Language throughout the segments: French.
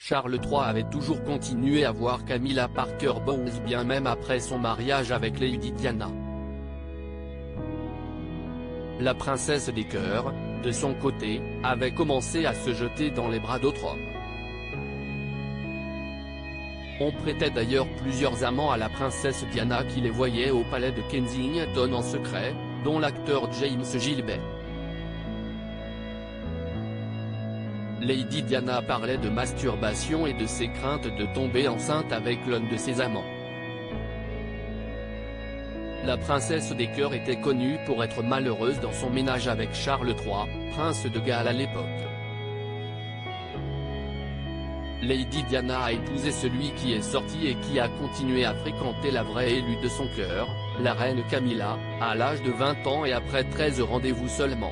Charles III avait toujours continué à voir Camilla Parker Bowles bien même après son mariage avec Lady Diana. La princesse des cœurs, de son côté, avait commencé à se jeter dans les bras d'autres hommes. On prêtait d'ailleurs plusieurs amants à la princesse Diana qui les voyait au palais de Kensington en secret, dont l'acteur James Gilbert. Lady Diana parlait de masturbation et de ses craintes de tomber enceinte avec l'un de ses amants. La princesse des cœurs était connue pour être malheureuse dans son ménage avec Charles III, prince de Galles à l'époque. Lady Diana a épousé celui qui est sorti et qui a continué à fréquenter la vraie élue de son cœur, la reine Camilla, à l'âge de 20 ans et après 13 rendez-vous seulement.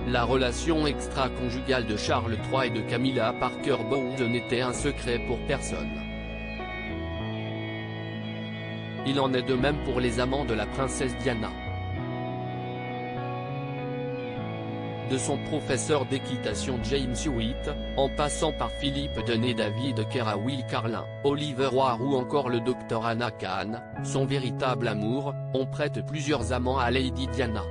La relation extra-conjugale de Charles III et de Camilla Parker Bowles n'était un secret pour personne. Il en est de même pour les amants de la princesse Diana. De son professeur d'équitation James Hewitt, en passant par Philippe Denet, David Kerr, Will Carlin, Oliver Roy ou encore le docteur Anna Kahn, son véritable amour, on prête plusieurs amants à Lady Diana.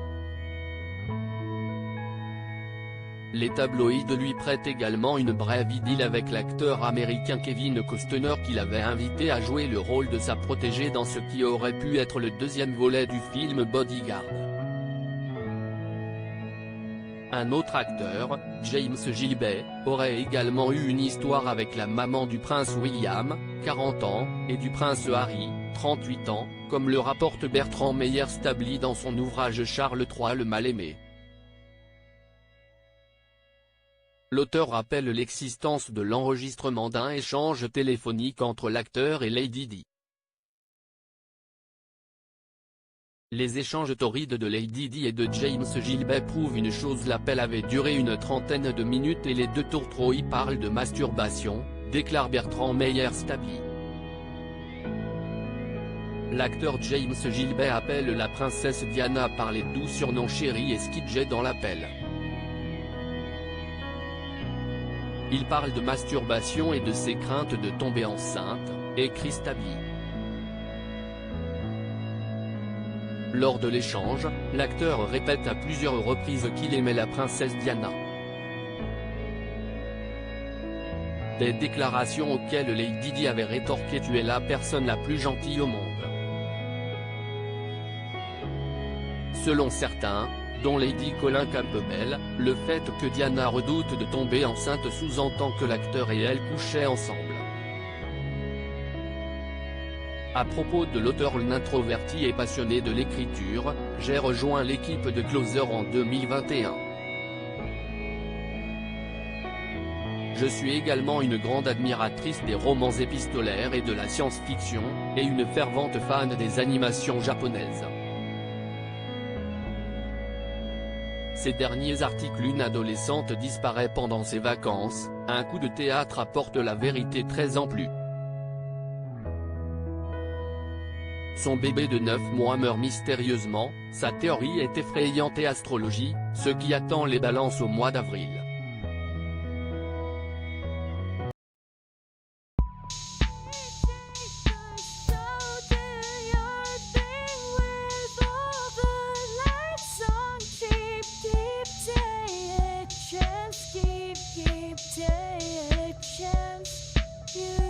Les tabloïds lui prêtent également une brève idylle avec l'acteur américain Kevin Costner qui l'avait invité à jouer le rôle de sa protégée dans ce qui aurait pu être le deuxième volet du film Bodyguard. Un autre acteur, James Gilbert, aurait également eu une histoire avec la maman du prince William, 40 ans, et du prince Harry, 38 ans, comme le rapporte Bertrand Meyer-Stably dans son ouvrage Charles III le mal-aimé. L'auteur rappelle l'existence de l'enregistrement d'un échange téléphonique entre l'acteur et Lady Di. Les échanges torrides de Lady Di et de James Gilbert prouvent une chose: l'appel avait duré une trentaine de minutes et les deux tourtereaux y parlent de masturbation, déclare Bertrand Meyer-Stably. L'acteur James Gilbert appelle la princesse Diana par les doux surnoms chérie et Skidget dans l'appel. Il parle de masturbation et de ses craintes de tomber enceinte, écrit Stably. Lors de l'échange, l'acteur répète à plusieurs reprises qu'il aimait la princesse Diana. Des déclarations auxquelles Lady Di avait rétorqué: tu es la personne la plus gentille au monde. Selon certains, dont Lady Colin Campbell, le fait que Diana redoute de tomber enceinte sous-entend que l'acteur et elle couchaient ensemble. À propos de l'auteur, l'introverti et passionné de l'écriture, j'ai rejoint l'équipe de Closer en 2021. Je suis également une grande admiratrice des romans épistolaires et de la science-fiction, et une fervente fan des animations japonaises. Ces derniers articles: une adolescente disparaît pendant ses vacances, un coup de théâtre apporte la vérité 13 ans plus. Son bébé de 9 mois meurt mystérieusement, sa théorie est effrayante et astrologie, ce qui attend les balances au mois d'avril. Keep day a chance. You